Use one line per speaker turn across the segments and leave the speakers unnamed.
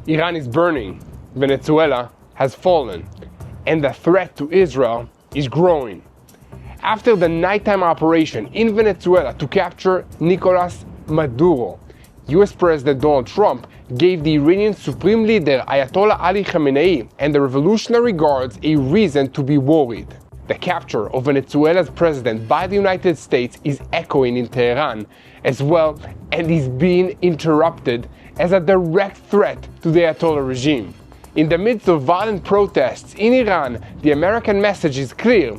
Iran is burning, Venezuela has fallen, and the threat to Israel is growing. After the nighttime operation in Venezuela to capture Nicolas Maduro, US President Donald Trump gave the Iranian Supreme Leader Ayatollah Ali Khamenei and the Revolutionary Guards a reason to be worried. The capture of Venezuela's president by the United States is echoing in Tehran as well and is being interrupted as a direct threat to the Ayatollah regime. In the midst of violent protests in Iran, the American message is clear.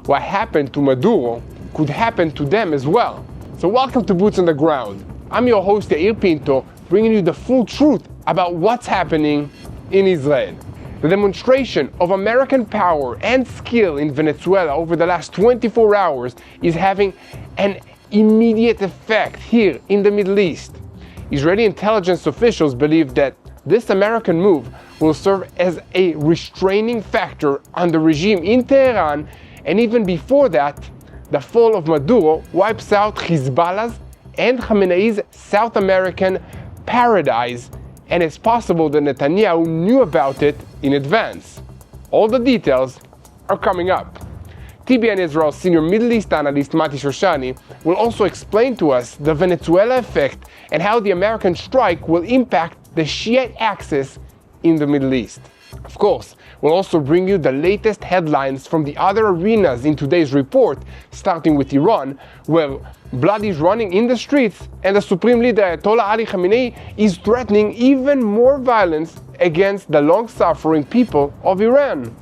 What happened to Maduro could happen to them as well. So welcome to Boots on the Ground. I'm your host Yair Pinto, bringing you the full truth about what's happening in Israel. The demonstration of American power and skill in Venezuela over the last 24 hours is having an immediate effect here in the Middle East. Israeli intelligence officials believe that this American move will serve as a restraining factor on the regime in Tehran, and even before that, the fall of Maduro wipes out Hezbollah's and Khamenei's South American paradise, and it's possible that Netanyahu knew about it in advance. All the details are coming up. TBN Israel's senior Middle East analyst Mati Shoshani will also explain to us the Venezuela effect and how the American strike will impact the Shiite axis in the Middle East. Of course, we'll also bring you the latest headlines from the other arenas in today's report, starting with Iran, where blood is running in the streets and the Supreme Leader Ayatollah Ali Khamenei is threatening even more violence against the long-suffering people of Iran.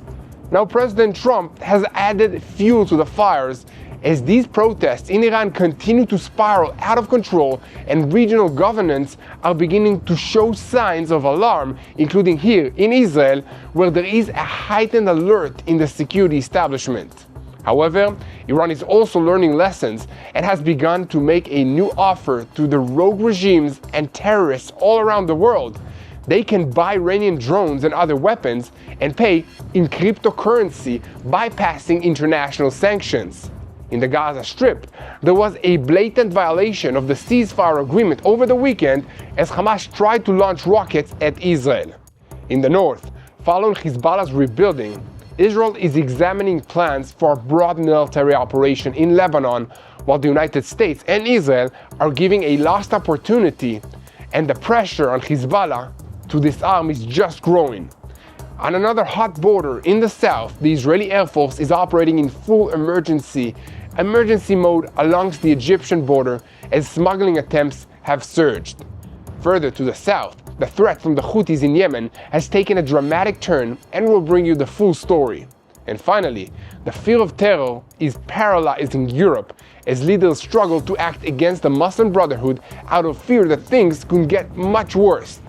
Now, President Trump has added fuel to the fires as these protests in Iran continue to spiral out of control and regional governments are beginning to show signs of alarm, including here in Israel, where there is a heightened alert in the security establishment. However, Iran is also learning lessons and has begun to make a new offer to the rogue regimes and terrorists all around the world. They can buy Iranian drones and other weapons and pay in cryptocurrency, bypassing international sanctions. In the Gaza Strip, there was a blatant violation of the ceasefire agreement over the weekend as Hamas tried to launch rockets at Israel. In the north, following Hezbollah's rebuilding, Israel is examining plans for a broad military operation in Lebanon, while the United States and Israel are giving a lost opportunity, and the pressure on Hezbollah to disarm is just growing. On another hot border in the south, the Israeli Air Force is operating in full emergency mode along the Egyptian border as smuggling attempts have surged. Further to the south, the threat from the Houthis in Yemen has taken a dramatic turn, and we'll bring you the full story. And finally, the fear of terror is paralyzing Europe as leaders struggle to act against the Muslim Brotherhood out of fear that things could get much worse.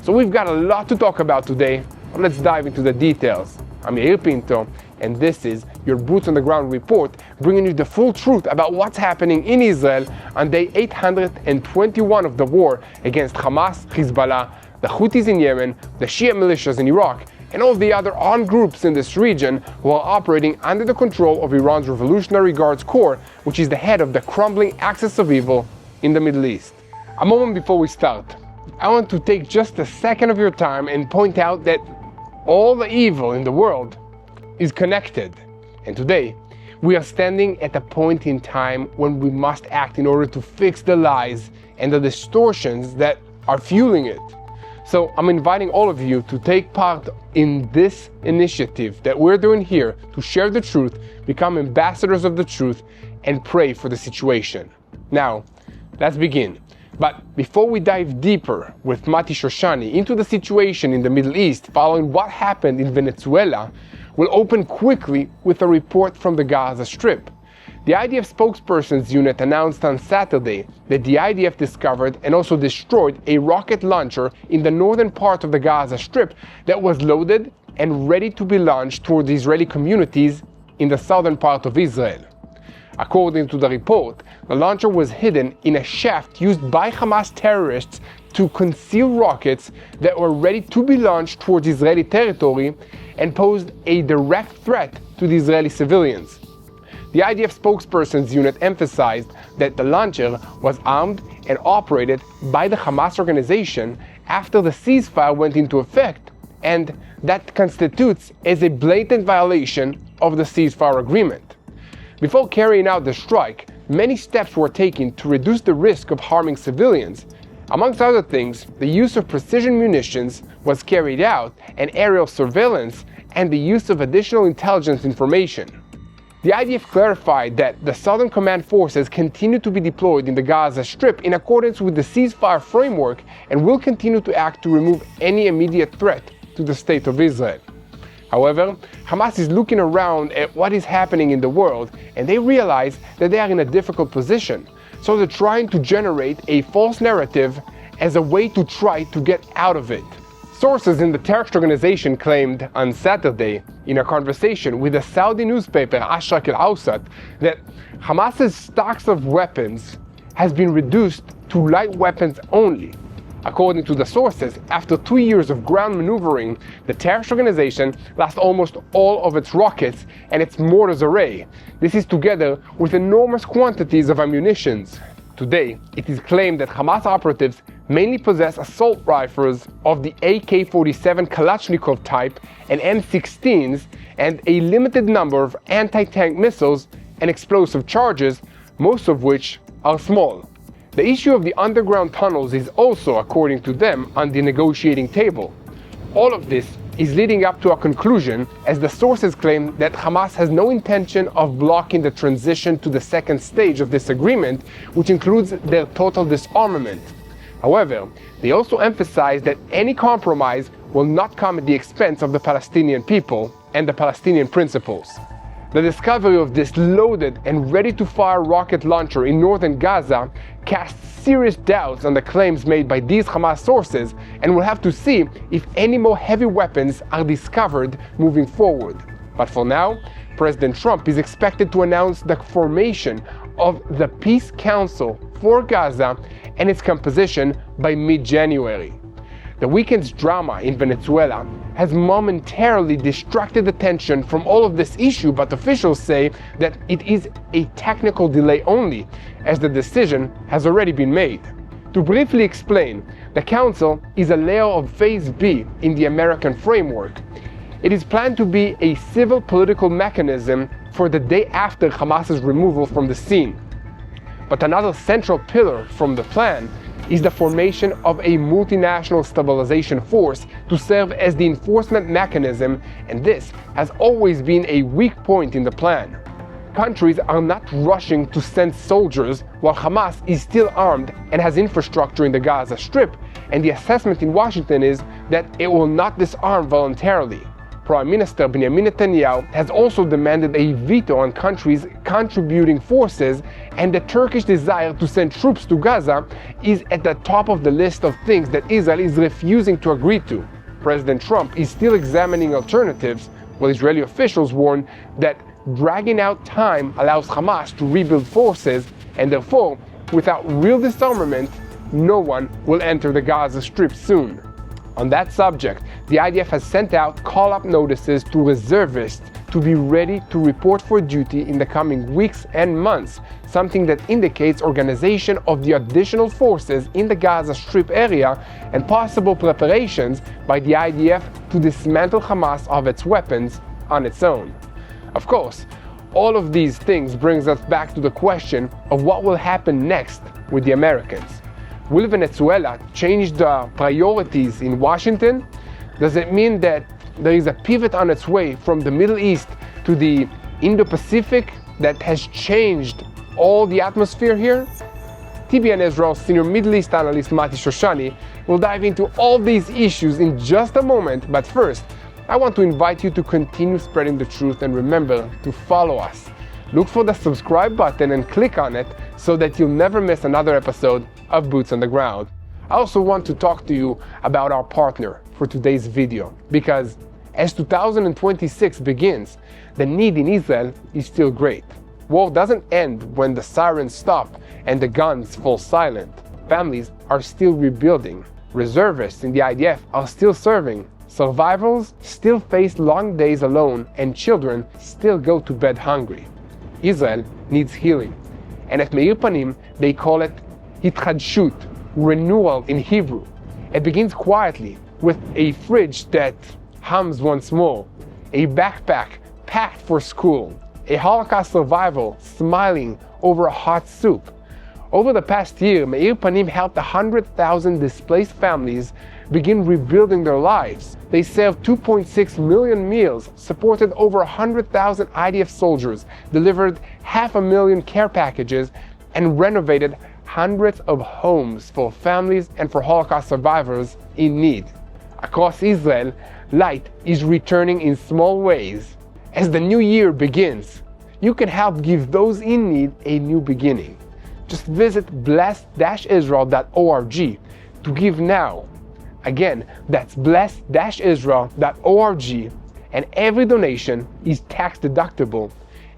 So we've got a lot to talk about today, but let's dive into the details. I'm Yair Pinto, and this is your Boots on the Ground report, bringing you the full truth about what's happening in Israel on day 821 of the war against Hamas, Hezbollah, the Houthis in Yemen, the Shia militias in Iraq, and all the other armed groups in this region who are operating under the control of Iran's Revolutionary Guards Corps, which is the head of the crumbling axis of evil in the Middle East. A moment before we start, I want to take just a second of your time and point out that all the evil in the world is connected. And today, we are standing at a point in time when we must act in order to fix the lies and the distortions that are fueling it. So I'm inviting all of you to take part in this initiative that we're doing here to share the truth, become ambassadors of the truth, and pray for the situation. Now, let's begin. But before we dive deeper with Mati Shoshani into the situation in the Middle East following what happened in Venezuela, we'll open quickly with a report from the Gaza Strip. The IDF spokesperson's unit announced on Saturday that the IDF discovered and also destroyed a rocket launcher in the northern part of the Gaza Strip that was loaded and ready to be launched toward Israeli communities in the southern part of Israel. According to the report, the launcher was hidden in a shaft used by Hamas terrorists to conceal rockets that were ready to be launched towards Israeli territory and posed a direct threat to the Israeli civilians. The IDF spokesperson's unit emphasized that the launcher was armed and operated by the Hamas organization after the ceasefire went into effect, and that constitutes as a blatant violation of the ceasefire agreement. Before carrying out the strike, many steps were taken to reduce the risk of harming civilians. Amongst other things, the use of precision munitions was carried out, and aerial surveillance, and the use of additional intelligence information. The IDF clarified that the Southern Command forces continue to be deployed in the Gaza Strip in accordance with the ceasefire framework and will continue to act to remove any immediate threat to the State of Israel. However, Hamas is looking around at what is happening in the world, and they realize that they are in a difficult position. So they're trying to generate a false narrative as a way to try to get out of it. Sources in the terrorist organization claimed on Saturday, in a conversation with the Saudi newspaper Ashraq al-Awsat, that Hamas's stocks of weapons has been reduced to light weapons only. According to the sources, after 2 years of ground maneuvering, the terrorist organization lost almost all of its rockets and its mortars array. This is together with enormous quantities of ammunition. Today, it is claimed that Hamas operatives mainly possess assault rifles of the AK-47 Kalashnikov type and M16s, and a limited number of anti-tank missiles and explosive charges, most of which are small. The issue of the underground tunnels is also, according to them, on the negotiating table. All of this is leading up to a conclusion, as the sources claim that Hamas has no intention of blocking the transition to the second stage of this agreement, which includes their total disarmament. However, they also emphasize that any compromise will not come at the expense of the Palestinian people and the Palestinian principles. The discovery of this loaded and ready-to-fire rocket launcher in northern Gaza casts serious doubts on the claims made by these Hamas sources, and we'll have to see if any more heavy weapons are discovered moving forward. But for now, President Trump is expected to announce the formation of the Peace Council for Gaza and its composition by mid-January. The weekend's drama in Venezuela has momentarily distracted attention from all of this issue, but officials say that it is a technical delay only, as the decision has already been made. To briefly explain, the Council is a layer of Phase B in the American framework. It is planned to be a civil political mechanism for the day after Hamas's removal from the scene. But another central pillar from the plan is the formation of a multinational stabilization force to serve as the enforcement mechanism, and this has always been a weak point in the plan. Countries are not rushing to send soldiers while Hamas is still armed and has infrastructure in the Gaza Strip, and the assessment in Washington is that it will not disarm voluntarily. Prime Minister Benjamin Netanyahu has also demanded a veto on countries contributing forces, and the Turkish desire to send troops to Gaza is at the top of the list of things that Israel is refusing to agree to. President Trump is still examining alternatives, while Israeli officials warn that dragging out time allows Hamas to rebuild forces, and therefore, without real disarmament, no one will enter the Gaza Strip soon. On that subject, the IDF has sent out call-up notices to reservists to be ready to report for duty in the coming weeks and months, something that indicates organization of the additional forces in the Gaza Strip area and possible preparations by the IDF to dismantle Hamas of its weapons on its own. Of course, all of these things brings us back to the question of what will happen next with the Americans. Will Venezuela change the priorities in Washington? Does it mean that there is a pivot on its way from the Middle East to the Indo-Pacific that has changed all the atmosphere here? TBN Israel's senior Middle East analyst Mati Shoshani will dive into all these issues in just a moment, but first, I want to invite you to continue spreading the truth, and remember to follow us. Look for the subscribe button and click on it so that you'll never miss another episode of Boots on the Ground. I also want to talk to you about our partner for today's video, because as 2026 begins, the need in Israel is still great. War doesn't end when the sirens stop and the guns fall silent. Families are still rebuilding. Reservists in the IDF are still serving. Survivors still face long days alone, and children still go to bed hungry. Israel needs healing, and at Meir Panim they call it Hitchadshut, renewal in Hebrew. It begins quietly with a fridge that hums once more, a backpack packed for school, a Holocaust survivor smiling over a hot soup. Over the past year, Meir Panim helped 100,000 displaced families begin rebuilding their lives. They served 2.6 million meals, supported over 100,000 IDF soldiers, delivered 500,000 care packages, and renovated hundreds of homes for families and for Holocaust survivors in need. Across Israel, light is returning in small ways. As the new year begins, you can help give those in need a new beginning. Just visit bless-israel.org to give now. Again, that's bless-israel.org, and every donation is tax deductible.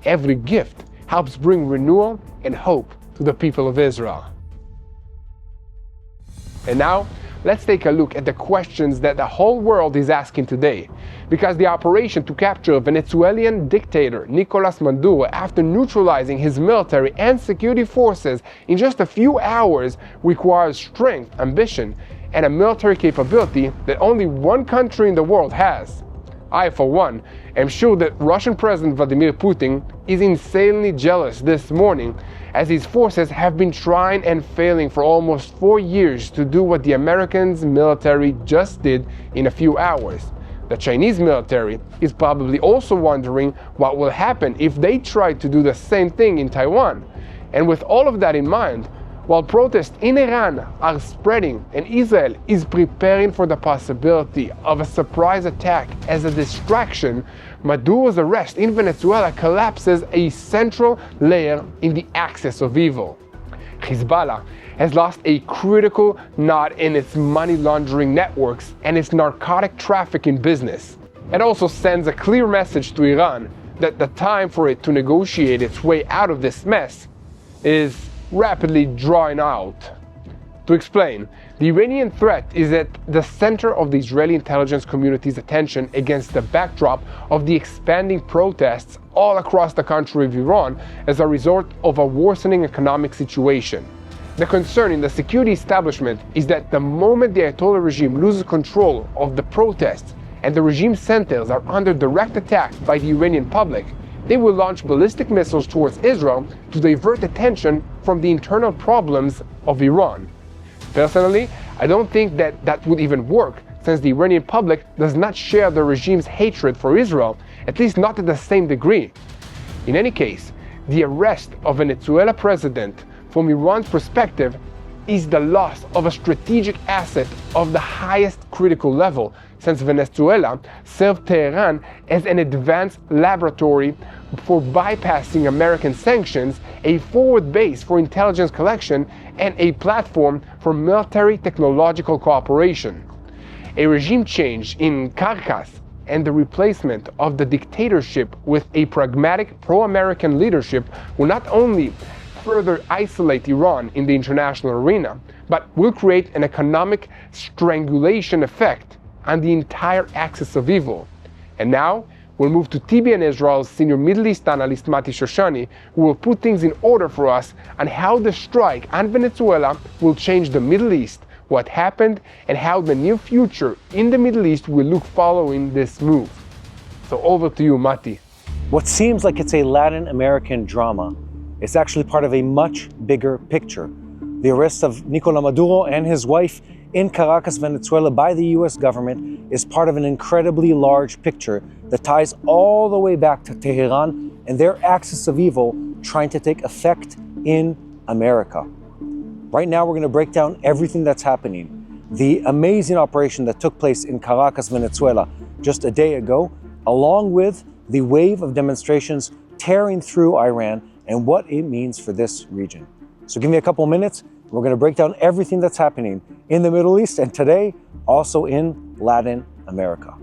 Every gift helps bring renewal and hope to the people of Israel. And now, let's take a look at the questions that the whole world is asking today. Because the operation to capture Venezuelan dictator Nicolas Maduro, after neutralizing his military and security forces in just a few hours, requires strength, ambition, and a military capability that only one country in the world has. I, for one, am sure that Russian President Vladimir Putin is insanely jealous this morning, as his forces have been trying and failing for almost 4 years to do what the Americans' military just did in a few hours. The Chinese military is probably also wondering what will happen if they try to do the same thing in Taiwan. And with all of that in mind, while protests in Iran are spreading and Israel is preparing for the possibility of a surprise attack as a distraction, Maduro's arrest in Venezuela collapses a central layer in the axis of evil. Hezbollah has lost a critical node in its money laundering networks and its narcotic trafficking business. It also sends a clear message to Iran that the time for it to negotiate its way out of this mess is rapidly drawing out. To explain, the Iranian threat is at the center of the Israeli intelligence community's attention against the backdrop of the expanding protests all across the country of Iran as a result of a worsening economic situation. The concern in the security establishment is that the moment the Ayatollah regime loses control of the protests and the regime centers are under direct attack by the Iranian public, they will launch ballistic missiles towards Israel to divert attention from the internal problems of Iran. Personally, I don't think that would even work, since the Iranian public does not share the regime's hatred for Israel, at least not to the same degree. In any case, the arrest of Venezuela president, from Iran's perspective, is the loss of a strategic asset of the highest critical level, since Venezuela served Tehran as an advanced laboratory for bypassing American sanctions, a forward base for intelligence collection, and a platform for military technological cooperation. A regime change in Caracas and the replacement of the dictatorship with a pragmatic pro-American leadership will not only further isolate Iran in the international arena, but will create an economic strangulation effect on the entire axis of evil. And now, we'll move to TBN Israel's senior Middle East analyst Mati Shoshani, who will put things in order for us on how the strike on Venezuela will change the Middle East, what happened, and how the near future in the Middle East will look following this move. So over to you, Mati.
What seems like it's a Latin American drama is actually part of a much bigger picture. The arrest of Nicolas Maduro and his wife in Caracas, Venezuela by the US government is part of an incredibly large picture that ties all the way back to Tehran and their axis of evil trying to take effect in America. Right now, we're going to break down everything that's happening. The amazing operation that took place in Caracas, Venezuela just a day ago, along with the wave of demonstrations tearing through Iran and what it means for this region. So give me a couple minutes. We're going to break down everything that's happening in the Middle East and today also in Latin America.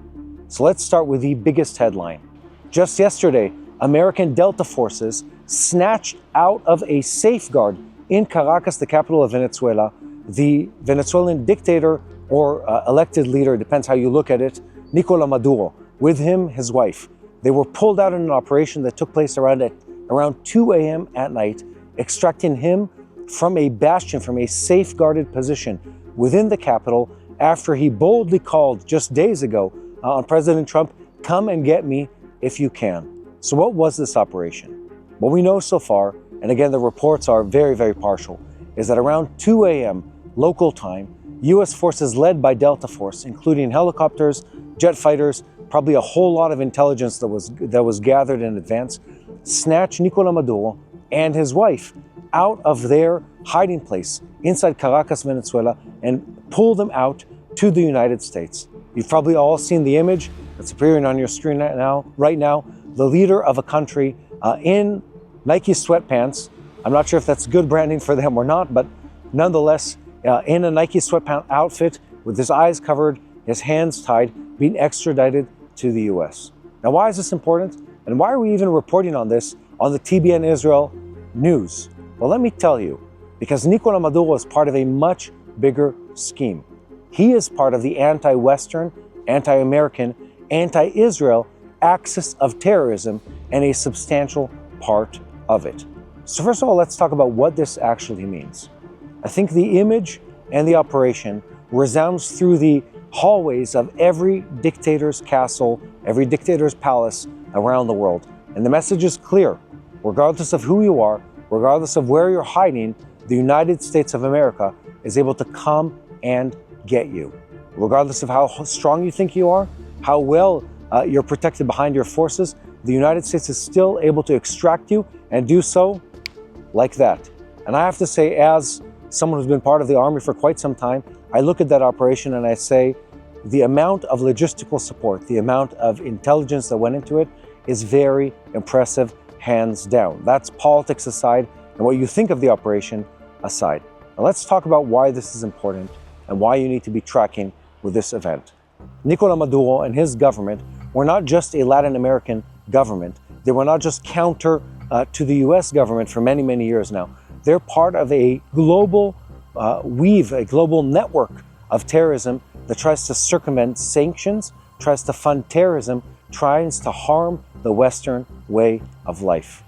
So let's start with the biggest headline. Just yesterday, American Delta forces snatched out of a safeguard in Caracas, the capital of Venezuela, the Venezuelan dictator or elected leader, depends how you look at it, Nicolas Maduro, with him, his wife. They were pulled out in an operation that took place around 2 a.m. at night, extracting him from a bastion, from a safeguarded position within the capital, after he boldly called just days ago on President Trump, "Come and get me if you can." So what was this operation? What we know so far, and again, the reports are very, very partial, is that around 2 a.m. local time, U.S. forces led by Delta Force, including helicopters, jet fighters, probably a whole lot of intelligence that was gathered in advance, snatched Nicolás Maduro and his wife out of their hiding place inside Caracas, Venezuela, and pulled them out to the United States. You've probably all seen the image that's appearing on your screen right now, the leader of a country in Nike sweatpants. I'm not sure if that's good branding for them or not, but nonetheless, in a Nike sweatpant outfit with his eyes covered, his hands tied, being extradited to the US. Now, why is this important? And why are we even reporting on this on the TBN Israel news? Well, let me tell you, because Nicolás Maduro is part of a much bigger scheme. He is part of the anti-Western, anti-American, anti-Israel axis of terrorism and a substantial part of it. So first of all, let's talk about what this actually means. I think the image and the operation resounds through the hallways of every dictator's castle, every dictator's palace around the world. And the message is clear. Regardless of who you are, regardless of where you're hiding, the United States of America is able to come and get you. Regardless of how strong you think you are, how well you're protected behind your forces, the United States is still able to extract you and do so like that. And I have to say, as someone who's been part of the army for quite some time, I look at that operation and I say, the amount of logistical support, the amount of intelligence that went into it is very impressive, hands down. That's politics aside and what you think of the operation aside. Now let's talk about why this is important and why you need to be tracking with this event. Nicolás Maduro and his government were not just a Latin American government. They were not just counter to the US government for many, many years now. They're part of a global a global network of terrorism that tries to circumvent sanctions, tries to fund terrorism, tries to harm the Western way of life.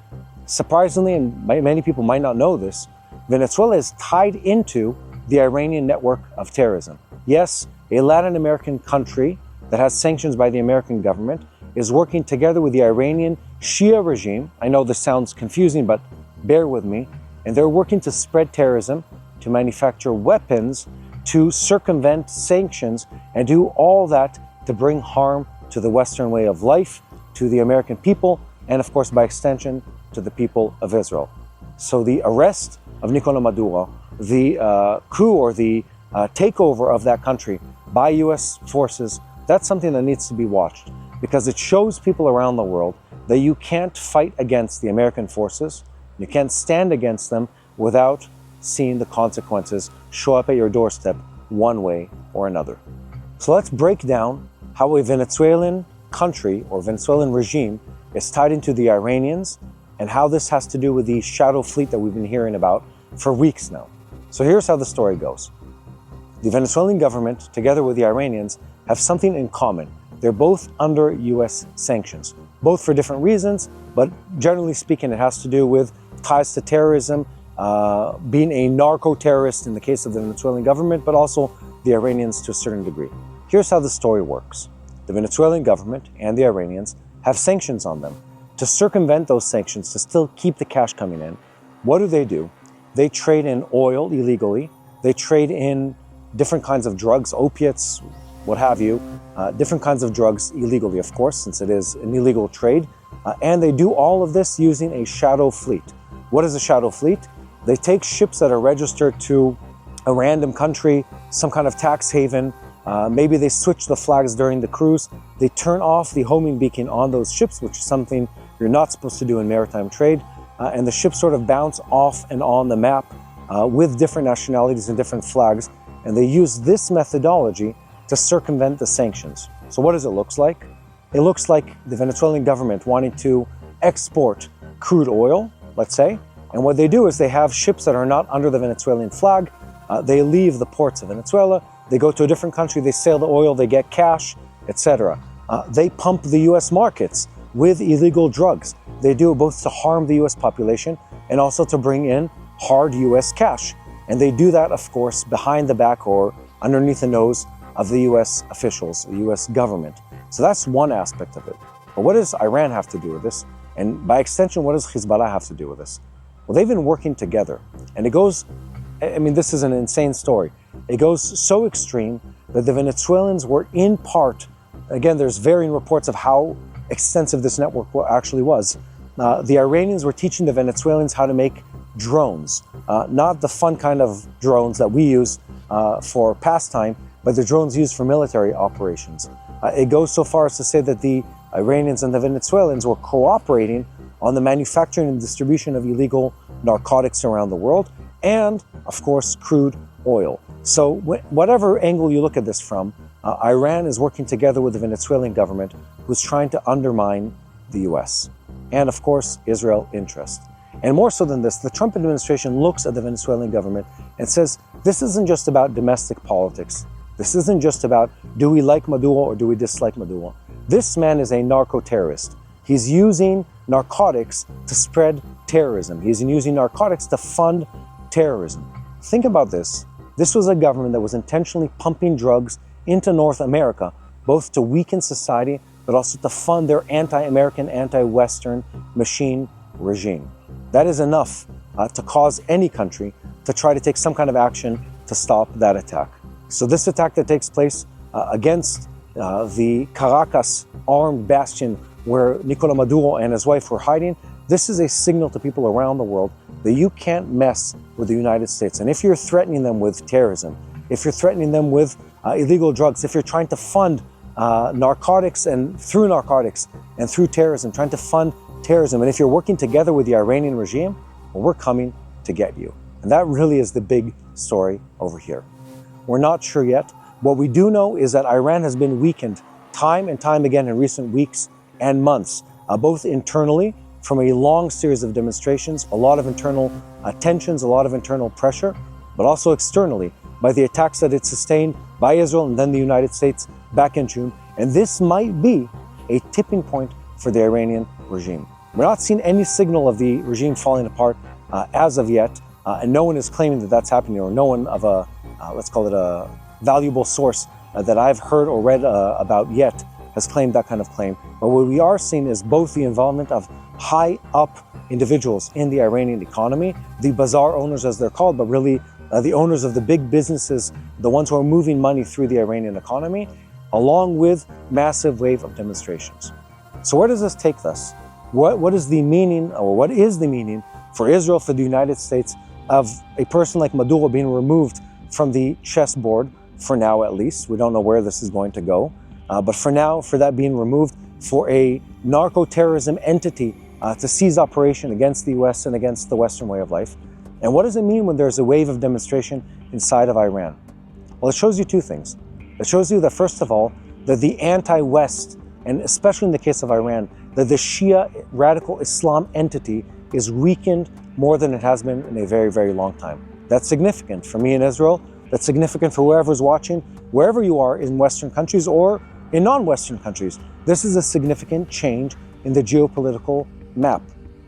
Surprisingly, and many people might not know this, Venezuela is tied into the Iranian network of terrorism. Yes, a Latin American country that has sanctions by the American government is working together with the Iranian Shia regime. I know this sounds confusing, but bear with me. And they're working to spread terrorism, to manufacture weapons, to circumvent sanctions, and do all that to bring harm to the Western way of life, to the American people, and of course, by extension, to the people of Israel. So the arrest of Nicolás Maduro, the coup or the takeover of that country by US forces, that's something that needs to be watched, because it shows people around the world that you can't fight against the American forces, you can't stand against them without seeing the consequences show up at your doorstep one way or another. So let's break down how a Venezuelan country or Venezuelan regime is tied into the Iranians and how this has to do with the shadow fleet that we've been hearing about for weeks now. So here's how the story goes. The Venezuelan government, together with the Iranians, have something in common. They're both under US sanctions, both for different reasons, but generally speaking, it has to do with ties to terrorism, being a narco-terrorist in the case of the Venezuelan government, but also the Iranians to a certain degree. Here's how the story works. The Venezuelan government and the Iranians have sanctions on them. To circumvent those sanctions, to still keep the cash coming in, what do? They trade in oil illegally. They trade in different kinds of drugs, opiates, what have you, different kinds of drugs illegally, of course, since it is an illegal trade. And they do all of this using a shadow fleet. What is a shadow fleet? They take ships that are registered to a random country, some kind of tax haven. Maybe they switch the flags during the cruise. They turn off the homing beacon on those ships, which is something you're not supposed to do in maritime trade. And the ships sort of bounce off and on the map with different nationalities and different flags. And they use this methodology to circumvent the sanctions. So what does it look like? It looks like the Venezuelan government wanting to export crude oil, let's say. And what they do is they have ships that are not under the Venezuelan flag. They leave the ports of Venezuela. They go to a different country. They sell the oil. They get cash, etc. They pump the U.S. markets with illegal drugs. They do it both to harm the U.S. population and also to bring in hard U.S. cash. And they do that, of course, behind the back or underneath the nose of the US officials, the US government. So that's one aspect of it. But what does Iran have to do with this? And by extension, what does Hezbollah have to do with this? Well, they've been working together. And it goes, this is an insane story. It goes so extreme that the Venezuelans were in part, again, there's varying reports of how extensive this network actually was. The Iranians were teaching the Venezuelans how to make drones, not the fun kind of drones that we use for pastime, but the drones used for military operations. It goes so far as to say that the Iranians and the Venezuelans were cooperating on the manufacturing and distribution of illegal narcotics around the world, and of course, crude oil. So whatever angle you look at this from, Iran is working together with the Venezuelan government, who's trying to undermine the US, and of course, Israel interest. And more so than this, the Trump administration looks at the Venezuelan government and says, this isn't just about domestic politics. This isn't just about, do we like Maduro or do we dislike Maduro? This man is a narco-terrorist. He's using narcotics to spread terrorism. He's using narcotics to fund terrorism. Think about this. This was a government that was intentionally pumping drugs into North America, both to weaken society, but also to fund their anti-American, anti-Western machine regime. That is enough to cause any country to try to take some kind of action to stop that attack. So this attack that takes place against the Caracas armed bastion where Nicolás Maduro and his wife were hiding, this is a signal to people around the world that you can't mess with the United States. And if you're threatening them with terrorism, if you're threatening them with illegal drugs, if you're trying to fund narcotics and through terrorism, trying to fund terrorism, and if you're working together with the Iranian regime, well, we're coming to get you. And that really is the big story over here. We're not sure yet. What we do know is that Iran has been weakened time and time again in recent weeks and months, both internally from a long series of demonstrations, a lot of internal tensions, a lot of internal pressure, but also externally by the attacks that it sustained by Israel and then the United States back in June. And this might be a tipping point for the Iranian regime. We're not seeing any signal of the regime falling apart as of yet, and no one is claiming that that's happening, or no one of a, let's call it a valuable source that I've heard or read about yet has claimed that kind of claim. But what we are seeing is both the involvement of high up individuals in the Iranian economy, the bazaar owners as they're called, but really the owners of the big businesses, the ones who are moving money through the Iranian economy, along with massive wave of demonstrations. So where does this take us? What is the meaning, or what is the meaning for Israel, for the United States, of a person like Maduro being removed from the chessboard, for now at least? We don't know where this is going to go. But for now, for that being removed, for a narco-terrorism entity to seize operation against the US and against the Western way of life. And what does it mean when there's a wave of demonstration inside of Iran? Well, it shows you two things. It shows you that, first of all, that the anti-West, and especially in the case of Iran, that the Shia radical Islam entity is weakened more than it has been in a very, very long time. That's significant for me in Israel. That's significant for whoever's watching, wherever you are in Western countries or in non-Western countries. This is a significant change in the geopolitical map.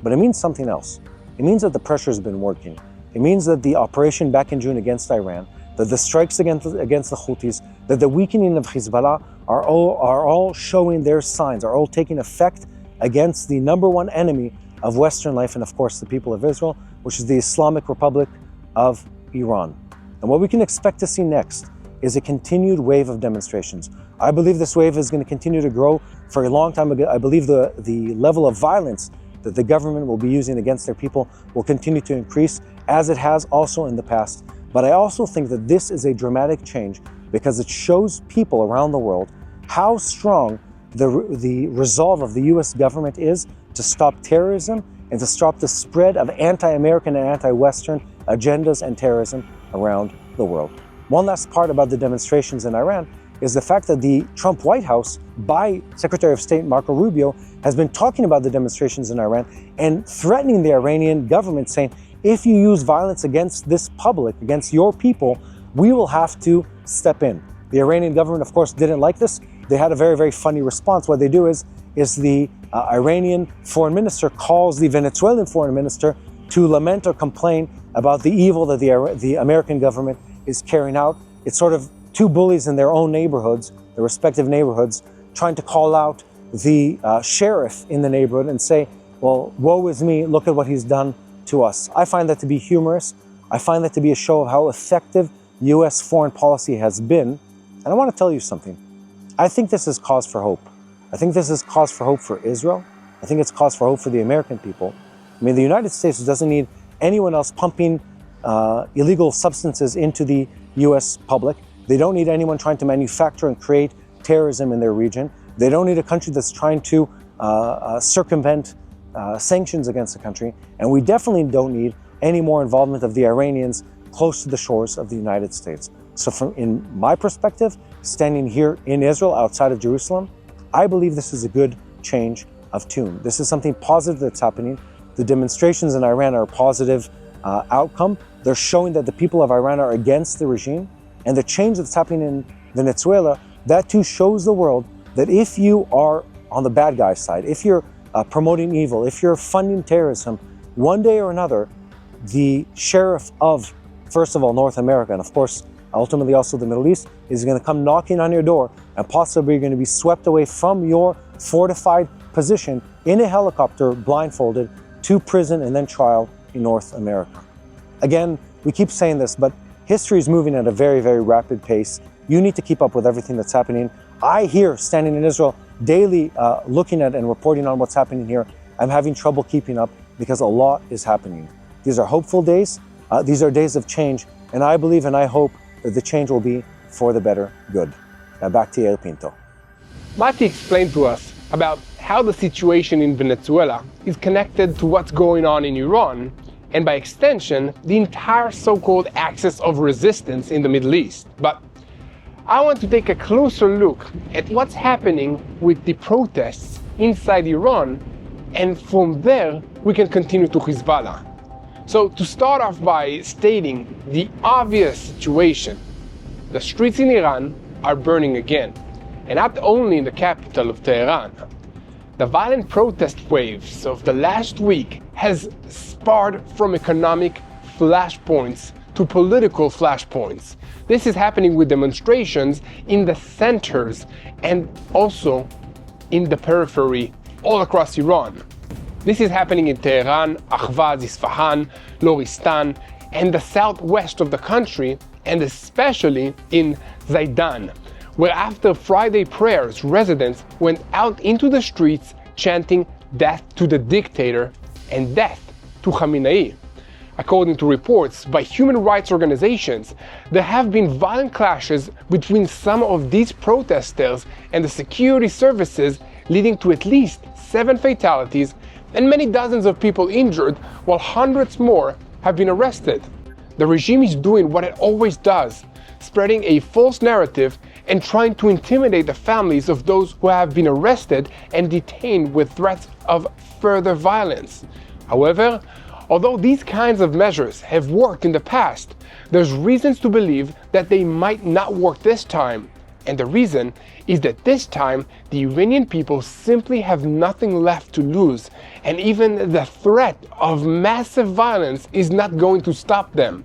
But it means something else. It means that the pressure has been working. It means that the operation back in June against Iran, that the strikes against the Houthis, that the weakening of Hezbollah are all showing their signs, are all taking effect against the number one enemy of Western life and, of course, the people of Israel, which is the Islamic Republic of Iran. And what we can expect to see next is a continued wave of demonstrations. I believe this wave is going to continue to grow for a long time. I believe the level of violence that the government will be using against their people will continue to increase, as it has also in the past. But I also think that this is a dramatic change because it shows people around the world how strong the resolve of the US government is to stop terrorism and to stop the spread of anti-American and anti-Western agendas and terrorism around the world. One last part about the demonstrations in Iran is the fact that the Trump White House, by Secretary of State Marco Rubio, has been talking about the demonstrations in Iran and threatening the Iranian government, saying, if you use violence against this public, against your people, we will have to step in. The Iranian government, of course, didn't like this. They had a very, very funny response. What they do is the Iranian foreign minister calls the Venezuelan foreign minister to lament or complain about the evil that the American government is carrying out. It sort of two bullies in their own neighborhoods, their respective neighborhoods, trying to call out the sheriff in the neighborhood and say, well, woe is me, look at what he's done to us. I find that to be humorous. I find that to be a show of how effective U.S. foreign policy has been. And I want to tell you something. I think this is cause for hope. I think this is cause for hope for Israel. I think it's cause for hope for the American people. I mean, the United States doesn't need anyone else pumping illegal substances into the U.S. public. They don't need anyone trying to manufacture and create terrorism in their region. They don't need a country that's trying to circumvent sanctions against the country. And we definitely don't need any more involvement of the Iranians close to the shores of the United States. So in my perspective, standing here in Israel, outside of Jerusalem, I believe this is a good change of tune. This is something positive that's happening. The demonstrations in Iran are a positive outcome. They're showing that the people of Iran are against the regime. And the change that's happening in Venezuela, that too shows the world that if you are on the bad guy's side, if you're promoting evil, if you're funding terrorism, one day or another, the sheriff of, first of all, North America, and of course, ultimately also the Middle East, is going to come knocking on your door, and possibly you're going to be swept away from your fortified position in a helicopter, blindfolded, to prison and then trial in North America. Again, we keep saying this, but history is moving at a very, very rapid pace. You need to keep up with everything that's happening. I here, standing in Israel, daily looking at and reporting on what's happening here, I'm having trouble keeping up because a lot is happening. These are hopeful days. These are days of change. And I believe and I hope that the change will be for the better good. Now back to Yair Pinto.
Mati explained to us about how the situation in Venezuela is connected to what's going on in Iran, and by extension, the entire so-called axis of resistance in the Middle East. But I want to take a closer look at what's happening with the protests inside Iran, and from there, we can continue to Hezbollah. So to start off by stating the obvious situation, the streets in Iran are burning again, and not only in the capital of Tehran. The violent protest waves of the last week has sparred from economic flashpoints to political flashpoints. This is happening with demonstrations in the centers and also in the periphery all across Iran. This is happening in Tehran, Ahvaz, Isfahan, Loristan, and the southwest of the country, and especially in Zaidan, where after Friday prayers, residents went out into the streets chanting death to the dictator and death to Khamenei. According to reports by human rights organizations, there have been violent clashes between some of these protesters and the security services, leading to at least 7 fatalities and many dozens of people injured, while hundreds more have been arrested. The regime is doing what it always does, spreading a false narrative and trying to intimidate the families of those who have been arrested and detained with threats of further violence. However, although these kinds of measures have worked in the past, there's reasons to believe that they might not work this time. And the reason is that this time, the Iranian people simply have nothing left to lose, and even the threat of massive violence is not going to stop them.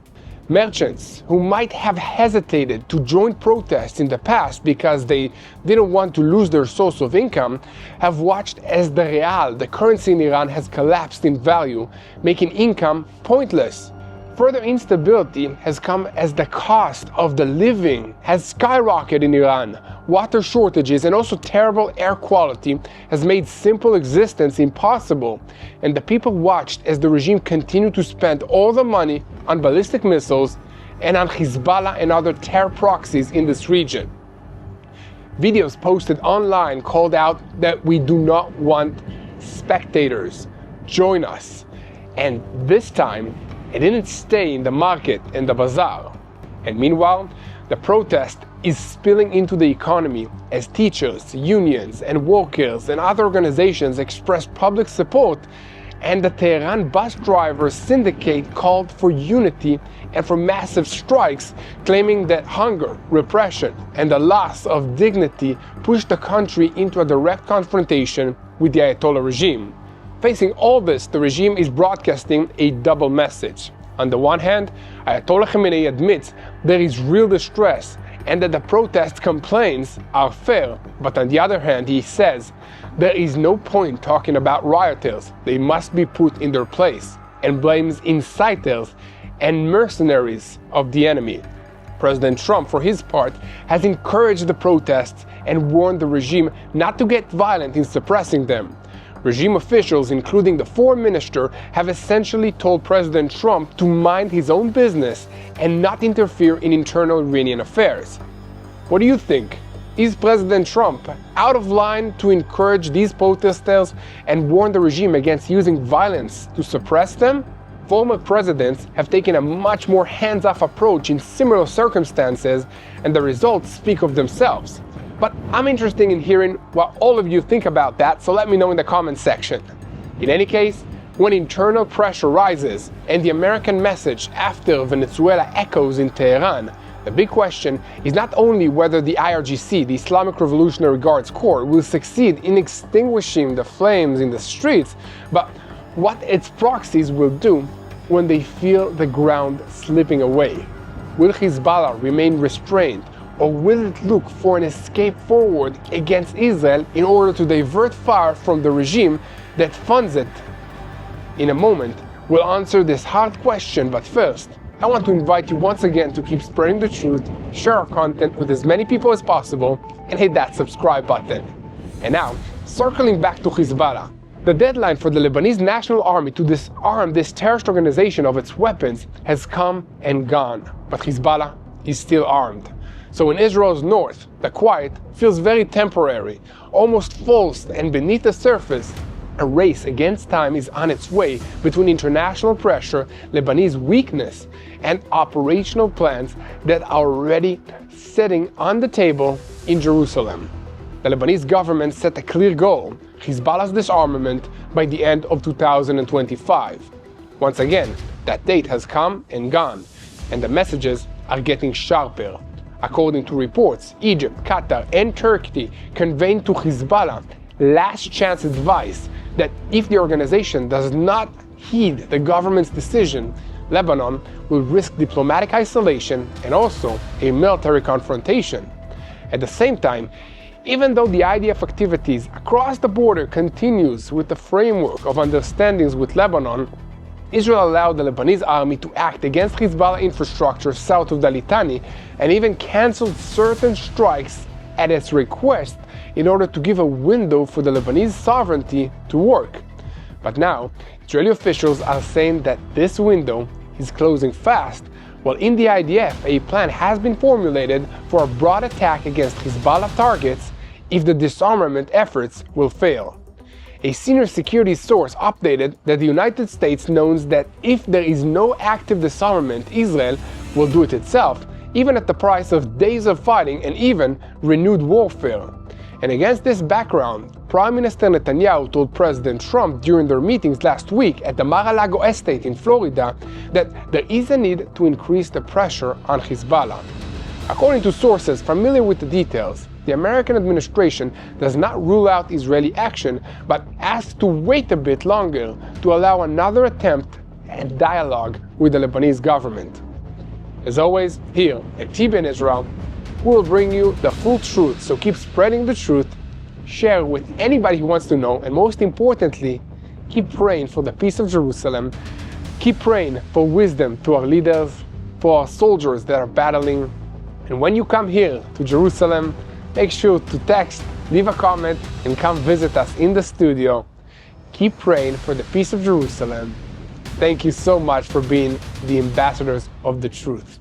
Merchants who might have hesitated to join protests in the past because they didn't want to lose their source of income have watched as the real, the currency in Iran, has collapsed in value, making income pointless. Further instability has come as the cost of the living has skyrocketed in Iran. Water shortages and also terrible air quality has made simple existence impossible, and the people watched as the regime continued to spend all the money on ballistic missiles and on Hezbollah and other terror proxies in this region. Videos posted online called out that we do not want spectators. Join us. And this time, it didn't stay in the market and the bazaar. And meanwhile, the protest is spilling into the economy as teachers, unions, and workers and other organizations express public support, and the Tehran bus drivers syndicate called for unity and for massive strikes, claiming that hunger, repression, and the loss of dignity pushed the country into a direct confrontation with the Ayatollah regime. Facing all this, the regime is broadcasting a double message. On the one hand, Ayatollah Khamenei admits there is real distress and that the protest complaints are fair. But on the other hand, he says, there is no point talking about rioters. They must be put in their place, and blames inciters and mercenaries of the enemy. President Trump, for his part, has encouraged the protests and warned the regime not to get violent in suppressing them. Regime officials, including the foreign minister, have essentially told President Trump to mind his own business and not interfere in internal Iranian affairs. What do you think? Is President Trump out of line to encourage these protesters and warn the regime against using violence to suppress them? Former presidents have taken a much more hands-off approach in similar circumstances, and the results speak of themselves. But I'm interested in hearing what all of you think about that, so let me know in the comments section. In any case, when internal pressure rises and the American message after Venezuela echoes in Tehran, the big question is not only whether the IRGC, the Islamic Revolutionary Guards Corps, will succeed in extinguishing the flames in the streets, but what its proxies will do when they feel the ground slipping away. Will Hezbollah remain restrained, or will it look for an escape forward against Israel in order to divert fire from the regime that funds it? In a moment, we'll answer this hard question, but first, I want to invite you once again to keep spreading the truth, share our content with as many people as possible, and hit that subscribe button. And now, circling back to Hezbollah, the deadline for the Lebanese National Army to disarm this terrorist organization of its weapons has come and gone, but Hezbollah is still armed. So in Israel's north, the quiet feels very temporary, almost false, and beneath the surface, a race against time is on its way between international pressure, Lebanese weakness, and operational plans that are already sitting on the table in Jerusalem. The Lebanese government set a clear goal: Hezbollah's disarmament by the end of 2025. Once again, that date has come and gone, and the messages are getting sharper. According to reports, Egypt, Qatar, and Turkey conveyed to Hezbollah last chance advice that if the organization does not heed the government's decision, Lebanon will risk diplomatic isolation and also a military confrontation. At the same time, even though the IDF activities across the border continues with the framework of understandings with Lebanon, Israel allowed the Lebanese army to act against Hezbollah infrastructure south of the Litani and even cancelled certain strikes at its request in order to give a window for the Lebanese sovereignty to work. But now, Israeli officials are saying that this window is closing fast, while in the IDF a plan has been formulated for a broad attack against Hezbollah targets if the disarmament efforts will fail. A senior security source updated that the United States knows that if there is no active disarmament, Israel will do it itself, even at the price of days of fighting and even renewed warfare. And against this background, Prime Minister Netanyahu told President Trump during their meetings last week at the Mar-a-Lago estate in Florida that there is a need to increase the pressure on Hezbollah. According to sources familiar with the details, the American administration does not rule out Israeli action, but asks to wait a bit longer to allow another attempt at dialogue with the Lebanese government. As always, here at TBN Israel, we will bring you the full truth, so keep spreading the truth, share with anybody who wants to know, and most importantly, keep praying for the peace of Jerusalem, keep praying for wisdom to our leaders, for our soldiers that are battling, and when you come here to Jerusalem, make sure to text, leave a comment, and come visit us in the studio. Keep praying for the peace of Jerusalem. Thank you so much for being the ambassadors of the truth.